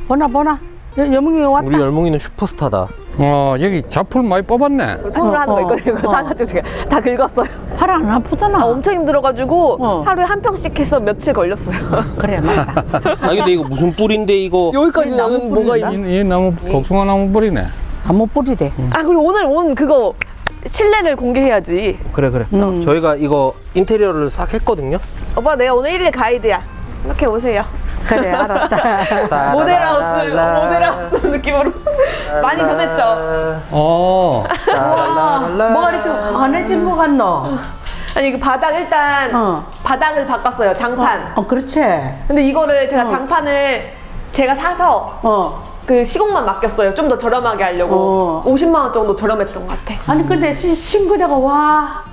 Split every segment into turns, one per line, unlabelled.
보나. 여몽이 왔다.
우리 열몽이는 슈퍼스타다.
여기 잡풀 많이 뽑았네.
손으로 하는 거 있거든요. 그거 사가지고 제가 다 긁었어요.
팔 안 아프잖아.
엄청 힘들어가지고
어.
하루에 한 평씩 해서 며칠 걸렸어요.
그래, 맞다.
아 근데 이거 무슨 뿔인데 이거?
여기까지
나무
나는 뭐가
뿌리인가?
있는.
이 나무 복숭아 나무 뿌리네.
나무 뿌리래.
아 그리고 오늘 온 그거 실내를 공개해야지.
그래. 저희가 이거 인테리어를 싹 했거든요.
오빠 내가 오늘 1일 가이드야. 이렇게 오세요.
그래, 알았다.
모델하우스 느낌으로 많이 변했죠.
뭐가 이렇게 환해진 것 같노?
아니 그 바닥 일단 바닥을 바꿨어요. 장판.
그렇지.
근데 이거를 제가 장판을 제가 사서 그 시공만 맡겼어요. 좀 더 저렴하게 하려고. 50만 원 정도 저렴했던 것 같아.
아니, 근데 싱그대가 와.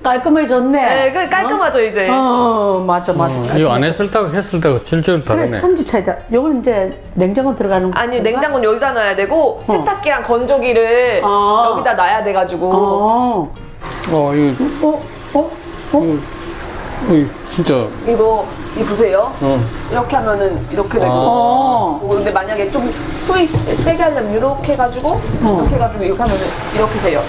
깔끔해졌네.
네, 그 깔끔하죠 이제.
맞아.
이거 안 했을 때가 했을 때가 질질
그래,
다르네.
천지 차이다. 요건 이제 냉장고 들어가는 거.
아니 냉장고는 여기다 놔야 되고 세탁기랑 건조기를 여기다 놔야 돼가지고.
이거 진짜.
이거 보세요. 이렇게 하면은 이렇게 되고. 근데 만약에 좀 수위 세게 하려면 이렇게 해가지고 이렇게 해가지고 이렇게 하면은 이렇게 돼요.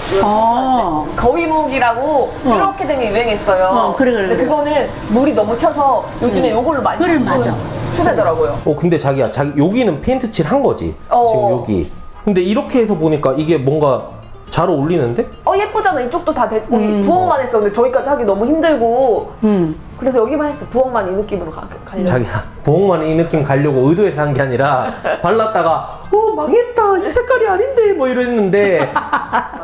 거위목이라고 이렇게 된 게 유행했어요.
그래.
근데 그거는 물이 너무 튀어서 요즘에 이걸로 많이
그래, 맞아.
추세더라고요.
근데 자기야, 여기는 페인트 칠 한 거지. 지금 여기. 근데 이렇게 해서 보니까 이게 뭔가 잘 어울리는데?
예쁘잖아. 이쪽도 다 됐고 부엌만 했어. 근데 저기까지 하기 너무 힘들고. 그래서 여기만 했어. 부엌만 이 느낌으로 가려고.
자기야, 부엌만 이 느낌 가려고 의도해서 한 게 아니라 발랐다가 망했다, 이 색깔이 아닌데 뭐 이랬는데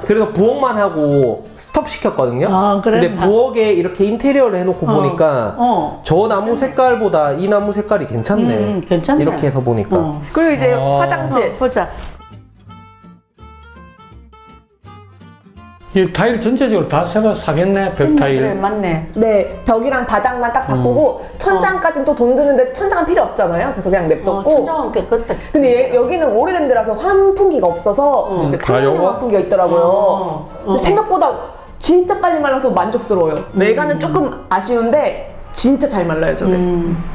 그래서 부엌만 하고 스톱 시켰거든요.
그래?
근데 부엌에 이렇게 인테리어를 해놓고 보니까 저 나무 색깔보다 이 나무 색깔이 괜찮네.
괜찮네.
이렇게 해서 보니까
그리고 이제 화장실.
보자.
이 타일 전체적으로 다 새로 사겠네. 벽 타일.
그래, 맞네.
네, 벽이랑 바닥만 딱 바꾸고 천장까지는 또 돈 드는데 천장은 필요 없잖아요. 그래서 그냥 냅뒀고.
천장은 깨끗해.
근데 여기는 오래된 데라서 환풍기가 없어서 이제 창문용
요거?
환풍기가 있더라고요. 근데 생각보다 진짜 빨리 말라서 만족스러워요. 외관은 조금 아쉬운데 진짜 잘 말라요, 저게.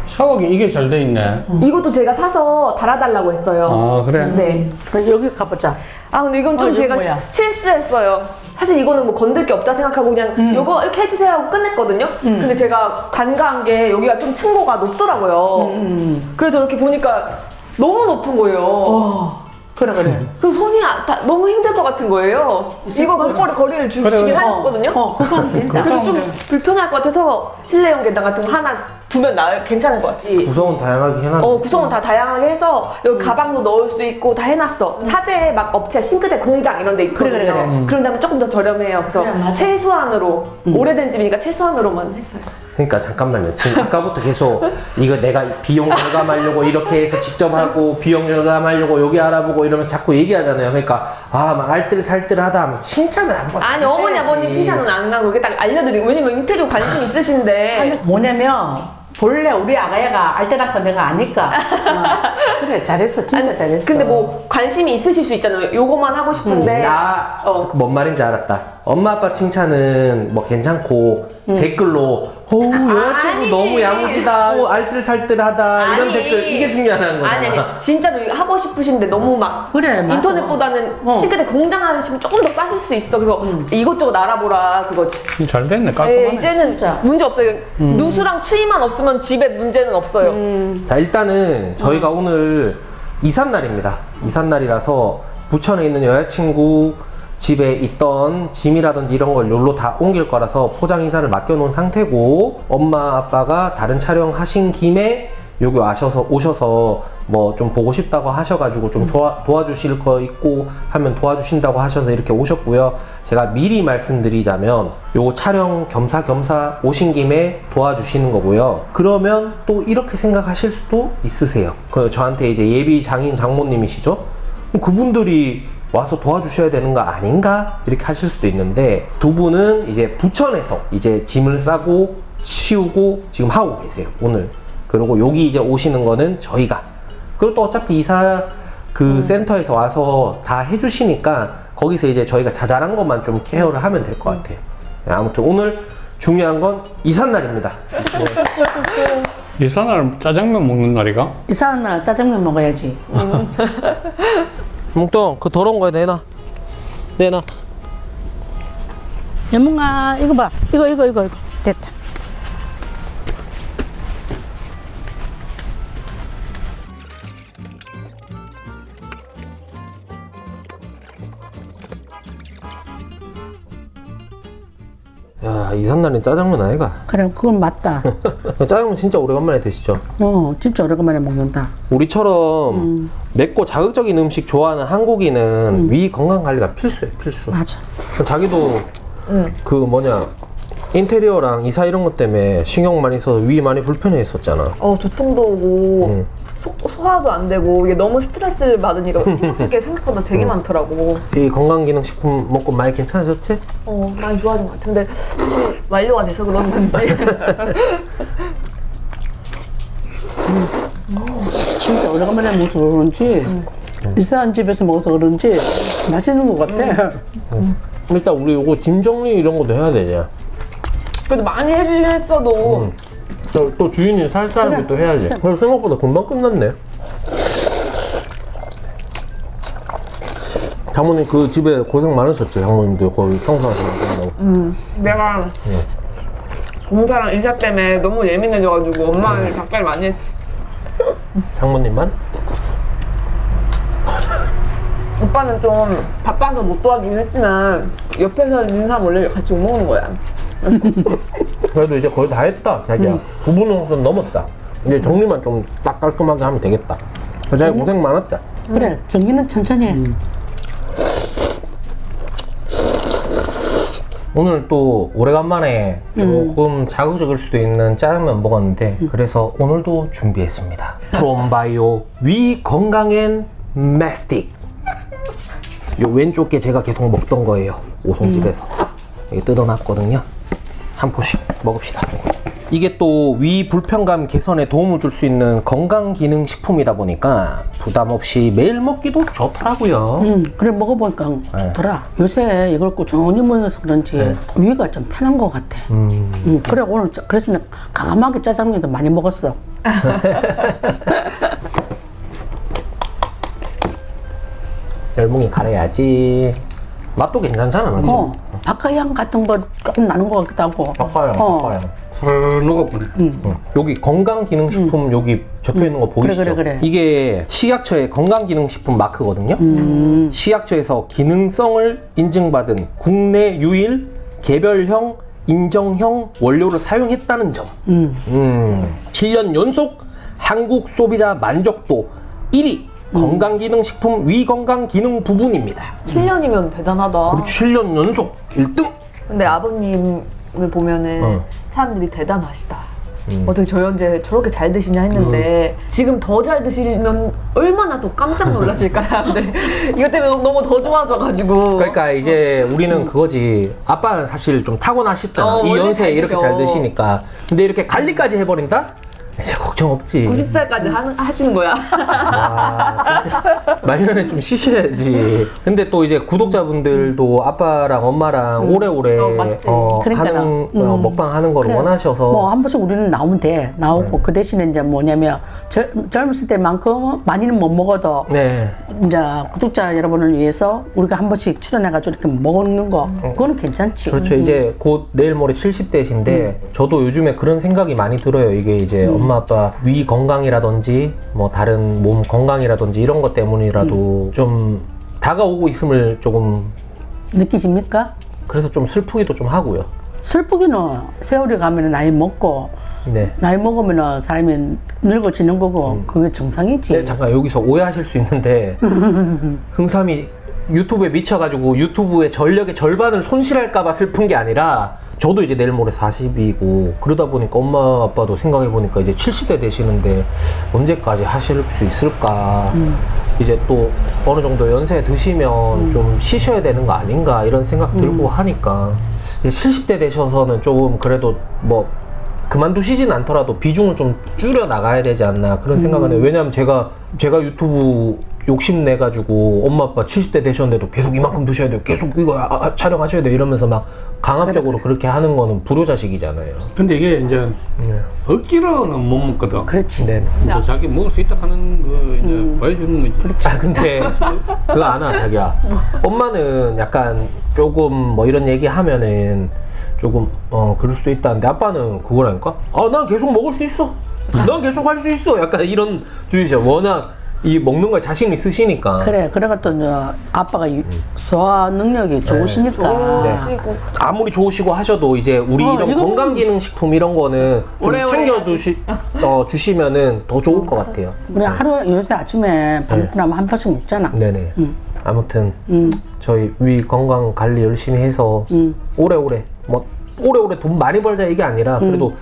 샤워기 이게 잘 돼 있네.
이것도 제가 사서 달아달라고 했어요.
그래?
네.
그래, 여기 가보자.
근데 이건 좀
이거
제가
뭐야?
실수했어요. 사실 이거는 뭐 건들 게 없다 생각하고 그냥 요거 이렇게 해주세요 하고 끝냈거든요. 근데 제가 간과한 게 여기가 좀 층고가 높더라고요. 그래서 이렇게 보니까 너무 높은 거예요.
그래.
그 손이 너무 힘들 것 같은 거예요. 이거 거리를 주시긴 하거든요.
그거 하면 된다.
그래서 좀 불편할 것 같아서 실내용 계단 같은 거 하나 두면 괜찮을 것 같아.
구성은 다양하게 해놨네.
구성은 다 다양하게 해서 여기 가방도 넣을 수 있고 다 해놨어. 사제 막 업체, 싱크대 공장 이런 데 있거든요.
그래.
그런 다음에 조금 더 저렴해요. 그래서
그래, 맞아.
최소한으로 오래된 집이니까 최소한으로만 했어요.
그러니까 잠깐만요. 지금 아까부터 계속 이거 내가 비용 절감하려고 이렇게 해서 직접 하고 비용 절감하려고 여기 알아보고 이러면서 자꾸 얘기하잖아요. 그러니까 막 알뜰살뜰하다 하면서 칭찬을 한번
아니 어머니 아버님 칭찬은 안 하고 이게 딱 알려드리고 왜냐면 인테리어 관심 있으신데
뭐냐면 본래 우리 아가야가 알뜰한 건 내가 아니까. 그래, 잘했어. 진짜 잘했어.
근데 뭐 관심이 있으실 수 있잖아요. 요거만 하고 싶은데
뭔 말인지 알았다. 엄마 아빠 칭찬은 뭐 괜찮고 댓글로 여자친구
아니지.
너무 야무지다, 알뜰살뜰하다 이런
아니.
댓글 이게 중요한 거잖아.
아니 진짜로 이거 하고 싶으신데 너무 막
그래, 맞아.
인터넷보다는 싱크대 공장 하시면 조금 더 싸실 수 있어. 그래서 이것저것 알아보라 그거지.
잘 됐네. 깔끔하네.
네, 이제는
진짜.
문제 없어요. 누수랑 추위만 없으면 집에 문제는 없어요.
자, 일단은 저희가 오늘 이삿날입니다. 이삿날이라서 부천에 있는 여자친구 집에 있던 짐이라든지 이런 걸 여기로 다 옮길 거라서 포장 이사를 맡겨놓은 상태고, 엄마 아빠가 다른 촬영 하신 김에 여기 오셔서 뭐 좀 보고 싶다고 하셔가지고 좀 도와주실 거 있고 하면 도와주신다고 하셔서 이렇게 오셨고요. 제가 미리 말씀드리자면 요 촬영 겸사겸사 오신 김에 도와주시는 거고요. 그러면 또 이렇게 생각하실 수도 있으세요. 저한테 이제 예비 장인 장모님이시죠? 그분들이 와서 도와주셔야 되는 거 아닌가? 이렇게 하실 수도 있는데, 두 분은 이제 부천에서 이제 짐을 싸고 치우고 지금 하고 계세요, 오늘. 그리고 여기 이제 오시는 거는 저희가. 그리고 또 어차피 이사 센터에서 와서 다 해주시니까 거기서 이제 저희가 자잘한 것만 좀 케어를 하면 될 것 같아요. 아무튼 오늘 중요한 건 이삿날입니다. 네.
이사날 짜장면 먹는 날이가?
이사한 날 짜장면 먹어야지.
뭉뚱 그 더러운 거에 내놔. 내놔.
여몽아, 이거 봐. 이거. 됐다.
야, 이삿날엔 짜장면 아이가.
그래, 그건 맞다.
짜장면 진짜 오래간만에 드시죠?
진짜 오래간만에 먹는다.
우리처럼 맵고 자극적인 음식 좋아하는 한국인은 위 건강 관리가 필수예요, 필수.
맞아.
자기도 그 뭐냐 인테리어랑 이사 이런 것 때문에 신경 많이 써서 위 많이 불편해 했었잖아.
두통도 오고 소화도 안 되고 이게 너무 스트레스를 받으니까 신경 쓸 게 생각보다 되게 많더라고.
이 건강기능식품 먹고 많이 괜찮아졌지?
많이 좋아진 것 같아. 근데 혹시 완료가 돼서 그런 건지.
진짜 오래간만에 먹어서 그런지, 이사한 집에서 먹어서 그런지 맛있는 것 같아.
일단 우리 요거 짐 정리 이런 것도 해야 되냐?
그래도 많이 해주긴 했어도
또 주인이 살 사람이 또 해야지. 그래서 생각보다 금방 끝났네. 장모님 그 집에 고생 많으셨죠? 장모님도 거기 청소하시는
내가 공사랑 일사 때문에 너무 예민해져가지고 엄마를 닭발 많이 했지.
장모님만?
오빠는 좀 바빠서 못 도와주긴 했지만 옆에서 인사 원래 같이 못 먹는 거야.
그래도 이제 거의 다 했다, 자기야. 9분은 좀 넘었다. 이제 정리만 좀 딱 깔끔하게 하면 되겠다. 자기 고생 많았다.
그래, 정리는 천천히 해.
오늘 또 오래간만에 조금 자극적일 수도 있는 짜장면 먹었는데 그래서 오늘도 준비했습니다. 프롬바이오 위 건강엔 메스틱. 요 왼쪽 게 제가 계속 먹던 거예요. 오송집에서. 이게 뜯어놨거든요. 한 포씩 먹읍시다. 이게 또 위 불편감 개선에 도움을 줄 수 있는 건강기능식품이다 보니까 부담 없이 매일 먹기도 좋더라고요.
그래, 먹어보니까 좋더라. 요새 이걸 꾸준히 먹어서 그런지 위가 좀 편한 것 같아. 그래, 오늘 그래서 내가 가감하게 짜장면도 많이 먹었어.
열무이 가려야지. 맛도 괜찮잖아, 맞지?
박하향 같은 거 조금 나는 것 같기도 하고.
박하향.
술 녹아보네.
여기 건강기능식품 여기 적혀있는 거 보이시죠?
그래.
이게 식약처의 건강기능식품 마크거든요. 식약처에서 기능성을 인증받은 국내 유일 개별형 인정형 원료를 사용했다는 점. 7년 연속 한국 소비자 만족도 1위 건강기능식품 위건강기능 부분입니다.
7년이면 대단하다.
그리고 7년 연속 1등.
근데 아버님을 보면은 사람들이 대단하시다. 어떻게 저 현재 저렇게 잘 드시냐 했는데 지금 더 잘 드시면 얼마나 더 깜짝 놀라실까 사람들이. 이것 때문에 너무 더 좋아져가지고.
그러니까 이제 우리는 그거지. 아빠는 사실 좀 타고나셨잖아. 이
원래
연세에
잘
이렇게
드셔.
잘 드시니까. 근데 이렇게 관리까지 해버린다? 이제 걱정 없지.
90살까지 하시는 거야.
와, 진짜 말년에 좀 쉬셔야지. 근데 또 이제 구독자분들도 아빠랑 엄마랑 오래오래
맞지.
그러니까요.
하는 먹방 하는 걸 원하셔서
뭐 한 번씩 우리는 나오면 돼. 나오고 그 대신에 이제 뭐냐면 젊었을 때만큼 많이는 못 먹어도
네.
이제 구독자 여러분을 위해서 우리가 한 번씩 출연해가지고 이렇게 먹는 거 그거는 괜찮지.
그렇죠. 이제 곧 내일 모레 70대신데 저도 요즘에 그런 생각이 많이 들어요. 이게 이제 엄마 아빠 위 건강이라든지 뭐 다른 몸 건강이라든지 이런 것 때문이라도 좀 다가오고 있음을 조금
느끼십니까?
그래서 좀 슬프기도 좀 하고요.
슬프기는 세월이 가면 나이 먹고
네.
나이 먹으면 사람이 늙어지는 거고 그게 정상이지.
네, 잠깐 여기서 오해하실 수 있는데 흥삼이 유튜브에 미쳐가지고 유튜브의 전력의 절반을 손실할까봐 슬픈 게 아니라 저도 이제 내일 모레 40이고 그러다 보니까 엄마 아빠도 생각해보니까 이제 70대 되시는데 언제까지 하실 수 있을까. 이제 또 어느 정도 연세 드시면 좀 쉬셔야 되는 거 아닌가 이런 생각 들고 하니까 이제 70대 되셔서는 조금 그래도 뭐 그만두시진 않더라도 비중을 좀 줄여 나가야 되지 않나 그런 생각은 해요. 왜냐면 제가 유튜브 욕심내가지고 엄마 아빠 70대 되셨는데도 계속 이만큼 드셔야 돼요. 계속 이거 촬영하셔야 돼요. 이러면서 막 강압적으로 그렇게 하는 거는 불효자식이잖아요.
근데 이게 이제 억지로는 못 먹거든.
그렇지.
네.
이제 자기 먹을 수 있다 하는 거 이제 보여주는 거지.
아 근데 그거 안 와 자기야. 엄마는 약간 조금 뭐 이런 얘기 하면은 조금 그럴 수도 있다는데 아빠는 그거라니까. 난 계속 먹을 수 있어. 난 계속 할 수 있어. 약간 이런 주의죠. 워낙 이 먹는 거에 자신이 있으시니까.
그래, 그래가 또 이제 아빠가 소화 능력이 좋으시니까.
네. 아무리 좋으시고 하셔도 이제 우리 이런
이거는-
건강기능식품 이런 거는 좀
오래오래
챙겨 주시면은 더 좋을 것 같아요.
우리 하루 요새 아침에 방금하면 한 번씩 먹잖아.
네네. 아무튼 저희 위 건강 관리 열심히 해서 오래오래 뭐 오래오래 돈 많이 벌자 이게 아니라 그래도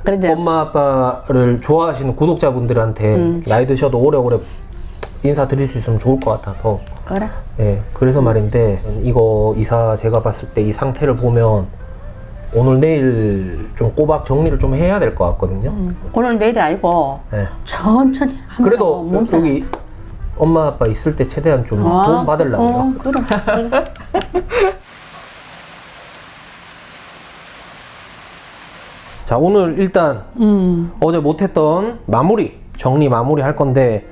그래, 이제
엄마 아빠를 좋아하시는 구독자분들한테 나이 드셔도 오래오래 인사드릴 수 있으면 좋을 것 같아서
그래.
예, 그래서 말인데 이거 이사 제가 봤을 때 이 상태를 보면 오늘 내일 좀 꼬박 정리를 좀 해야 될 것 같거든요.
오늘 내일이 아니고
예.
천천히 한번
그래도
몸살.
여기 엄마 아빠 있을 때 최대한 좀 도움 받으려고요.
그래.
자, 오늘 일단 어제 못했던 정리 마무리 할 건데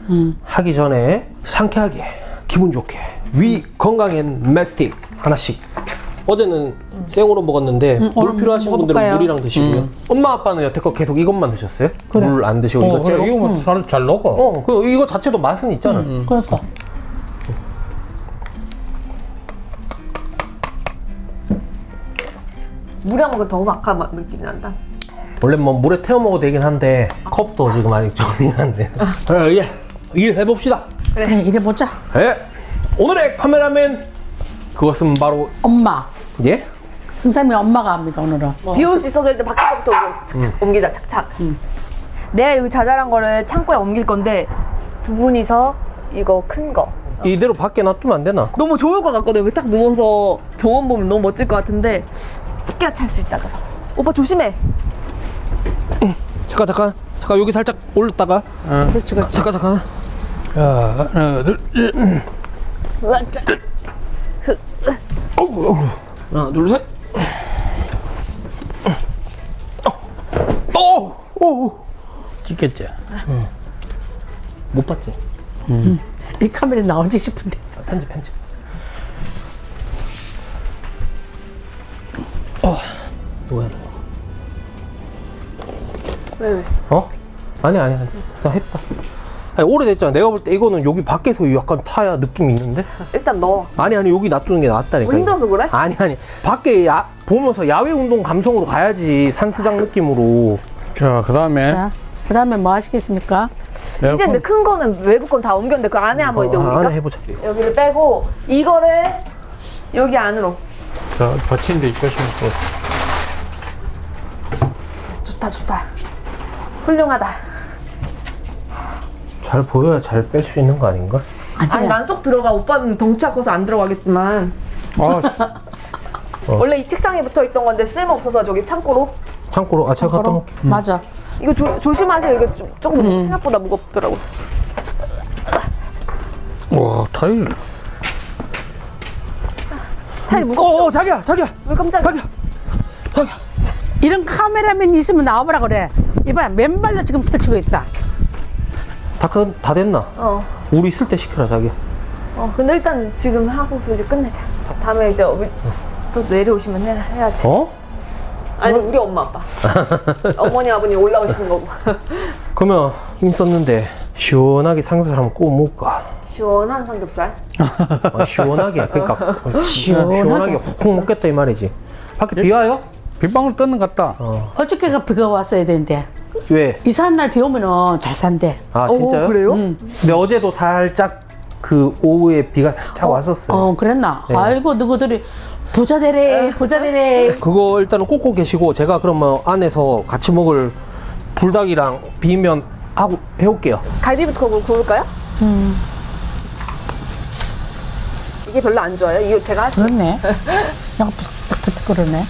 하기 전에 상쾌하게 기분 좋게 위 건강엔 메스틱 하나씩. 어제는 생으로 먹었는데 물
오늘
필요하신 분들은
먹어볼까요?
물이랑 드시고요. 엄마 아빠는 여태껏 계속 이것만 드셨어요?
그래.
물 안 드시고 이거
그래,
째로?
이거 살잘 녹아.
이거 자체도 맛은 있잖아.
그러니까.
물에 먹으면 더 막한 느낌이 난다.
원래 뭐 물에 태워 먹어도 되긴 한데 컵도 지금 아직 정리가 안 돼. 일 해봅시다.
그래, 이래 보자.
예. 오늘의 카메라맨 그것은 바로
엄마.
예?
흥삼이 엄마가 합니다, 오늘은.
비올 수 있어서 일단 밖에부터 착착 옮기자 착착. 내가 여기 자잘한 거를 창고에 옮길 건데 두 분이서 이거 큰 거.
이대로 밖에 놔두면 안 되나?
너무 좋을 것 같거든. 여기 딱 누워서 정원 보면 너무 멋질 것 같은데 쉽게 찰 수 있다더라. 오빠 조심해.
잠깐 여기 살짝 올렸다가
그렇지, 그렇지.
잠깐
자, 하나, 둘.
으아짜.
하나 둘셋
찍겠지.
못 봤지?
이 카메라에 나오지 싶은데.
편집 뭐야
왜?
아니 다 했다. 아니 오래됐잖아. 내가 볼 때 이거는 여기 밖에서 약간 타야 느낌이 있는데?
일단 넣어.
아니 여기 놔두는 게 낫다니까.
뭐 힘들어서 그래?
아니 밖에 보면서 야외 운동 감성으로 가야지. 산스장 느낌으로.
자, 그 다음에
자, 그 다음에 뭐 하시겠습니까?
이제 근데 큰 거는 외부 건 다 옮겼는데 그 안에 한번 이제 옮길까?
안에 해보자.
여기를 빼고 이거를 여기 안으로.
자, 받침대 조심해서.
좋다. 훌륭하다.
잘 보여야 잘 뺄 수 있는 거 아닌가?
아니 난 쏙 들어가. 오빠는 덩치가 커서 안 들어가겠지만 원래 이 책상에 붙어 있던 건데 쓸모 없어서 저기 창고로.
제가 갖다 놓을게.
맞아.
이거 조심하세요. 이거 조금 생각보다 무겁더라고.
와, 타일.
타일 무겁죠?
자기야
왜 깜짝이야?
자기야
이런 카메라맨이 있으면 나와보라 그래. 이봐, 맨발로 지금 설치고 있다.
다 됐나? 우리 있을 때 시켜라 자기야.
근데 일단 지금 하고서 이제 끝내자. 다음에 이제 또 내려오시면 해야지. 아니 우리 엄마 아빠. 어머니 아버님 올라오시는 거고.
그러면 있었는데 시원하게 삼겹살 한번 구워 먹을까?
시원한 삼겹살.
시원하게 그러니까 시원하게 훅 먹겠다 이 말이지. 밖에 비 와요?
빗방울 뜨는 것 같다.
어저께가 비가 왔어야 되는데.
왜?
이사한 날 비 오면은 잘 산대.
아 진짜요?
그래요?
근데 어제도 살짝 그 오후에 비가 살짝 왔었어요.
그랬나?
네.
아이고, 너희들이 부자 되래.
그거 일단은 꽂고 계시고 제가 그러면 안에서 같이 먹을 불닭이랑 비빔면 하고 해올게요.
갈비부터 구울까요? 이게 별로 안 좋아요. 이거 제가 할게요.
그렇네. 그냥 부탁 그러네.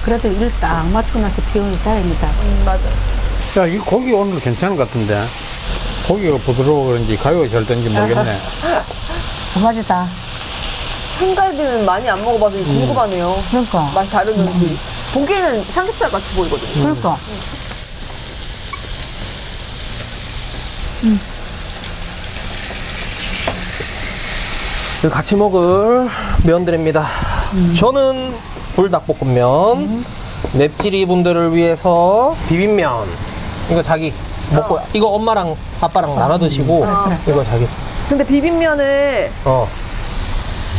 그래도 일 딱 맞추고 나서 비 오니 다행이다.
맞아.
야, 이 고기 오늘 괜찮은 것 같은데. 고기가 부드러워 그런지 가위가 잘 되는지 모르겠네.
두 가지다.
삼갈비는 많이 안 먹어봐서 궁금하네요.
그러니까.
맛이 다르는지. 보기에는 삼겹살 같이 보이거든요.
그러니까.
그리고 같이 먹을 면들입니다. 저는 불닭볶음면, 맵찔이 분들을 위해서 비빔면. 이거 자기 먹고 이거 엄마랑 아빠랑 나눠 드시고 이거 자기.
근데 비빔면을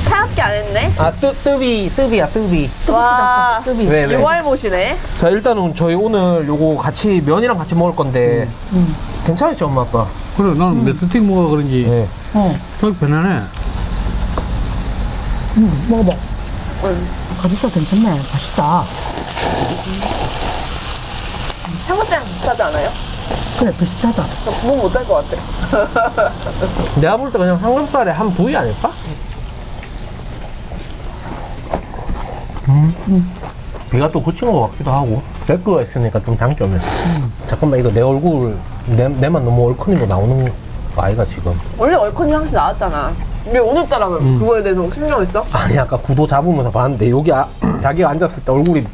차갑게 안 했네?
아 뜨비야 뜨비.
와,
왜?
유알못이네.
자 일단은 저희 오늘 요거 같이 면이랑 같이 먹을 건데 괜찮으죠 엄마 아빠?
그래, 나는 몇 스틱 먹어 그런지
네.
속 편하네.
먹어봐. 가격도 괜찮네. 맛있다.
삼겹살이랑 비슷하지 않아요?
그래, 비슷하다.
저 구분 못할 것 같아.
내가 볼 때 그냥 삼겹살의 한 부위 아닐까? 배가 또 고친 것 같기도 하고 댓글가 있으니까 좀 장점이야. 잠깐만 이거 내 얼굴 내만 너무 얼큰이로 나오는 거 아이가 지금?
원래 얼큰이 항상 나왔잖아. 근데 오늘따라 그거에 대해서 신경했어?
아니 아까 구도 잡으면서 봤는데 여기 자기가 앉았을 때 얼굴이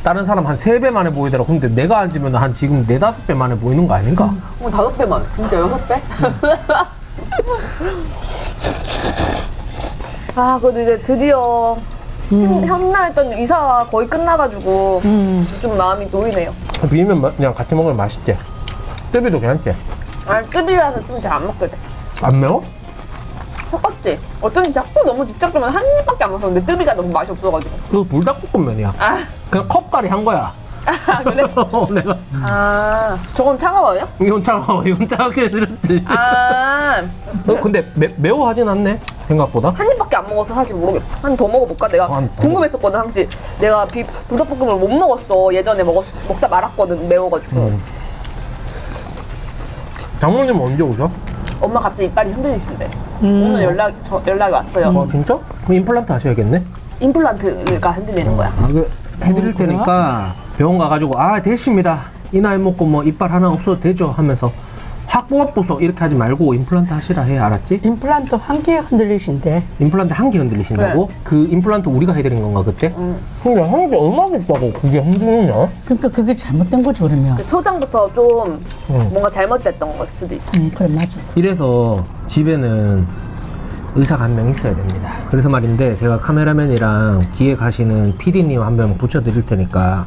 다른 사람 한 3배 만에 보이더라고. 근데 내가 앉으면 한 지금 4-5배 만에 보이는 거 아닌가?
5배 진짜 6배? 아, 그래도 이제 드디어 현나했던 이사가 거의 끝나가지고 좀 마음이 놓이네요.
비빔면 그냥 같이 먹으면 맛있지? 뜨비도 괜찮지?
아, 급이라서 좀 잘 안 먹게 돼.
안 매워?
섞었지? 어쩐지 자꾸 너무 집착하면 한 입밖에 안 먹었는데 뜨비가 너무 맛이 없어가지고.
그거 불닭볶음면이야.
아,
그냥 컵갈이 한 거야.
그래?
내가
아, 저건 차가워요?
이건 차갑게 들었지.
아,
근데 매워하진 않네 생각보다.
한 입밖에 안 먹어서 사실 모르겠어. 한 더 먹어볼까? 내가 궁금했었거든, 항시. 내가 불닭볶음을 못 먹었어. 예전에 먹다 말았거든, 매워가지고.
장모님 언제 오셔?
엄마 갑자기 이빨이 흔들리신대. 오늘 연락이 왔어요.
진짜? 그럼 임플란트 하셔야겠네.
임플란트가 흔들리는 거야.
그 해드릴 테니까 병원 가가지고 됐습니다. 이 나이 먹고 뭐 이빨 하나 없어도 되죠 하면서 확 뽑아보소 이렇게 하지 말고 임플란트 하시라 해. 알았지?
임플란트 한 개 흔들리신데.
임플란트 한 개 흔들리신다고? 그 임플란트 우리가 해드린 건가 그때? 근데 한 개 얼마나 있다고 그게 흔들리냐?
그러니까 그게 잘못된 거지, 그러면.
그 초장부터 좀 뭔가 잘못됐던 걸 수도 있지.
그래, 맞아.
이래서 집에는 의사가 한 명 있어야 됩니다. 그래서 말인데 제가 카메라맨이랑 기획하시는 PD님 한 명 붙여드릴 테니까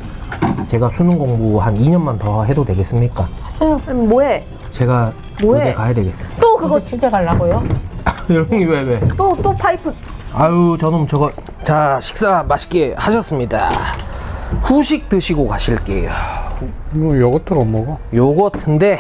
제가 수능 공부 한 2년만 더 해도 되겠습니까?
하세요.
뭐해?
제가
뭐해?
의대 가야 되겠습니다.
또 그거,
기대 가려고요?
형이 왜?
또 파이프.
아유 저놈 저거. 자 식사 맛있게 하셨습니다. 후식 드시고 가실게요.
뭐 요거트로 먹어.
요거트인데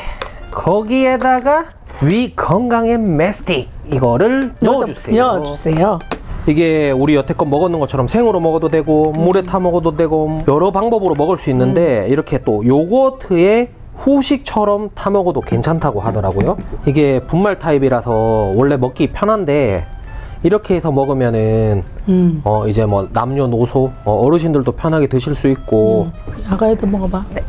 거기에다가 위 건강의 메스틱 이거를 넣어주세요.
넣어주세요.
이게 우리 여태껏 먹었는 것처럼 생으로 먹어도 되고 물에 타 먹어도 되고 여러 방법으로 먹을 수 있는데 이렇게 또 요거트에 후식처럼 타 먹어도 괜찮다고 하더라고요. 이게 분말 타입이라서 원래 먹기 편한데 이렇게 해서 먹으면은 이제 뭐 남녀노소 어르신들도 편하게 드실 수 있고.
야가에도 먹어봐.
네.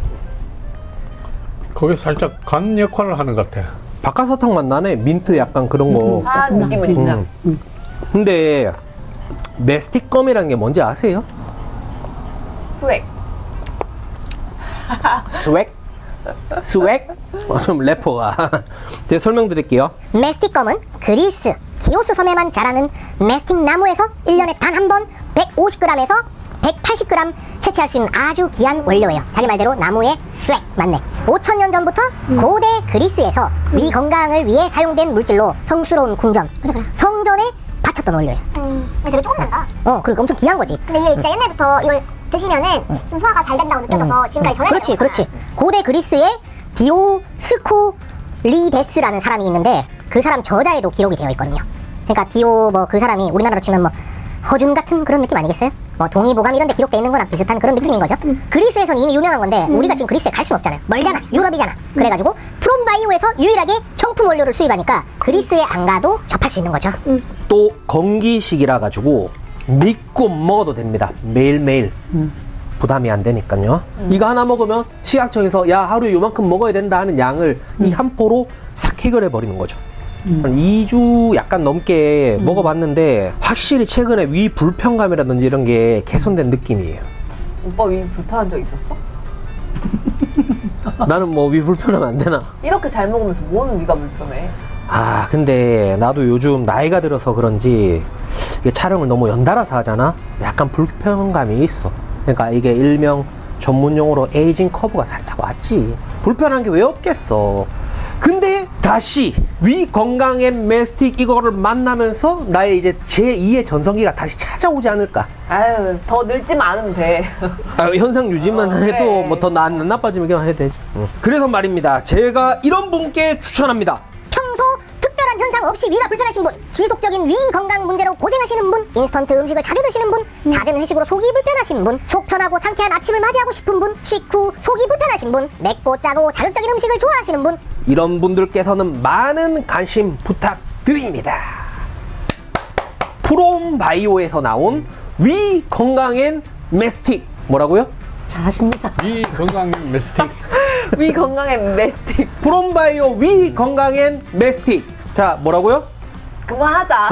거기 살짝 간 역할을 하는 것 같아.
박하사탕 맛 나네. 민트 약간 그런 거.
아, 느낌은 있냐.
근데 메스틱껌이라는 게 뭔지 아세요?
스웩.
스웩? 스웩? 좀 래퍼가. 제가 설명드릴게요.
메스틱껌은 그리스, 키오스 섬에만 자라는 메스틱 나무에서 1년에 단 한 번 150g에서 180g 채취할 수 있는 아주 귀한 원료예요. 자기 말대로 나무의 스웩 맞네. 5000년 전부터 고대 그리스에서 위 건강을 위해 사용된 물질로 성스러운 궁전, 성전에 바쳤던 원료예요.
되게 조금 난다.
그리고 엄청 귀한 거지.
근데 이게 진짜 옛날부터 이걸 드시면은 좀 소화가 잘 된다고 느껴져서 지금까지 전해.
그렇지. 고대 그리스에 디오스코리데스라는 사람이 있는데 그 사람 저자에도 기록이 되어 있거든요. 그러니까 그 사람이 우리나라로 치면 뭐 허준 같은 그런 느낌 아니겠어요? 뭐 동의보감 이런 데 기록돼 있는 거랑 비슷한 그런 느낌인 거죠. 그리스에서는 이미 유명한 건데 우리가 지금 그리스에 갈 수는 없잖아요. 멀잖아. 유럽이잖아. 그래가지고 프롬바이오에서 유일하게 정품 원료를 수입하니까 그리스에 안 가도 접할 수 있는 거죠.
또 건기식이라 가지고 믿고 먹어도 됩니다. 매일매일. 부담이 안 되니까요. 이거 하나 먹으면 시각청에서 야 하루에 요만큼 먹어야 된다 하는 양을 이 한 포로 싹 해결해 버리는 거죠. 한 2주 약간 넘게 먹어봤는데 확실히 최근에 위 불편감이라든지 이런 게 개선된 느낌이에요.
오빠 위 불편한 적 있었어?
나는 뭐 위 불편하면 안 되나?
이렇게 잘 먹으면서 뭔 위가 불편해?
아 근데 나도 요즘 나이가 들어서 그런지 이게 촬영을 너무 연달아서 하잖아. 약간 불편감이 있어. 그러니까 이게 일명 전문용어로 에이징 커브가 살짝 왔지. 불편한 게 왜 없겠어. 근데 다시 위 건강엔 메스틱 이거를 만나면서 나의 이제 제2의 전성기가 다시 찾아오지 않을까.
아유, 더 늙지만 않으면 돼.
아, 현상 유지만 해도
그래.
뭐 더 나빠지면 그냥 해도 되지. 그래서 말입니다. 제가 이런 분께 추천합니다.
평소 특별한 현상 없이 위가 불편하신 분, 지속적인 위 건강 문제로 고생하시는 분, 인스턴트 음식을 자주 드시는 분, 잦은 회식으로 속이 불편하신 분, 속 편하고 상쾌한 아침을 맞이하고 싶은 분, 식후 속이 불편하신 분, 맵고 짜고 자극적인 음식을 좋아하시는 분,
이런 분들께서는 많은 관심 부탁드립니다. 프롬바이오에서 나온 위 건강엔 메스틱 뭐라고요?
잘하십니다.
이 건강 메스틱.
위 건강엔 메스틱.
프롬바이오 위 건강엔 메스틱. 자 뭐라고요?
그만하자.